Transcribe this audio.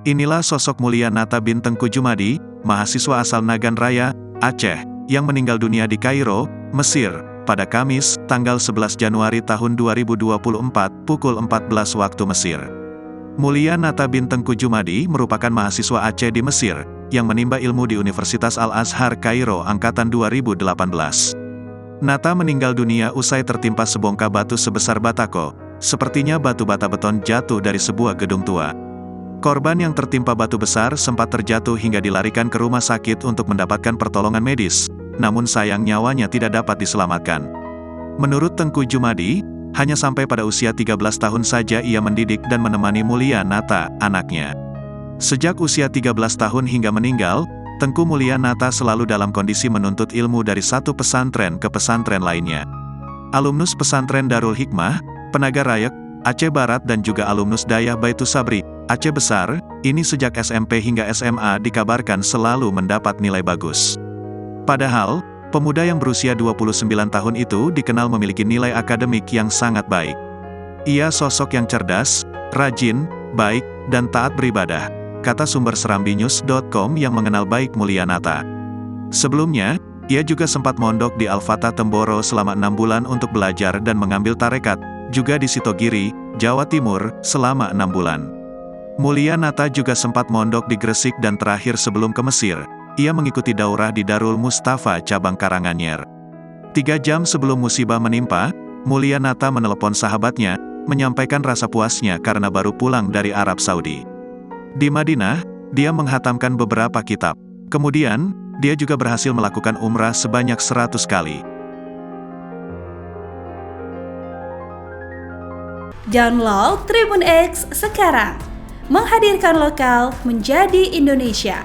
Inilah sosok mulia Nata bin Tengku Jumadi, mahasiswa asal Nagan Raya, Aceh, yang meninggal dunia di Kairo, Mesir, pada Kamis, tanggal 11 Januari tahun 2024, pukul 14 waktu Mesir. Mulia Nata bin Tengku Jumadi merupakan mahasiswa Aceh di Mesir, yang menimba ilmu di Universitas Al-Azhar Kairo angkatan 2018. Nata meninggal dunia usai tertimpa sebongkah batu sebesar batako, sepertinya batu bata beton jatuh dari sebuah gedung tua. Korban yang tertimpa batu besar sempat terjatuh hingga dilarikan ke rumah sakit untuk mendapatkan pertolongan medis, namun sayang nyawanya tidak dapat diselamatkan. Menurut Tengku Jumadi, hanya sampai pada usia 13 tahun saja ia mendidik dan menemani Mulia Nata, anaknya. Sejak usia 13 tahun hingga meninggal, Tengku Mulia Nata selalu dalam kondisi menuntut ilmu dari satu pesantren ke pesantren lainnya. Alumnus pesantren Darul Hikmah, Penaga Rayak, Aceh Barat dan juga alumnus Dayah Baitus Sabri, Aceh Besar, ini sejak SMP hingga SMA dikabarkan selalu mendapat nilai bagus. Padahal, pemuda yang berusia 29 tahun itu dikenal memiliki nilai akademik yang sangat baik. Ia sosok yang cerdas, rajin, baik, dan taat beribadah, kata sumber serambinews.com yang mengenal baik Mulia Nata. Sebelumnya, ia juga sempat mondok di Al-Fatah Temboro selama 6 bulan untuk belajar dan mengambil tarekat, juga di Sitogiri, Jawa Timur, selama 6 bulan. Mulia Nata juga sempat mondok di Gresik dan terakhir sebelum ke Mesir, ia mengikuti daurah di Darul Mustafa cabang Karanganyar. 3 jam sebelum musibah menimpa, Mulia Nata menelepon sahabatnya, menyampaikan rasa puasnya karena baru pulang dari Arab Saudi. Di Madinah, dia menghatamkan beberapa kitab. Kemudian, dia juga berhasil melakukan umrah sebanyak 100 kali. Download Tribun X sekarang, menghadirkan lokal menjadi Indonesia.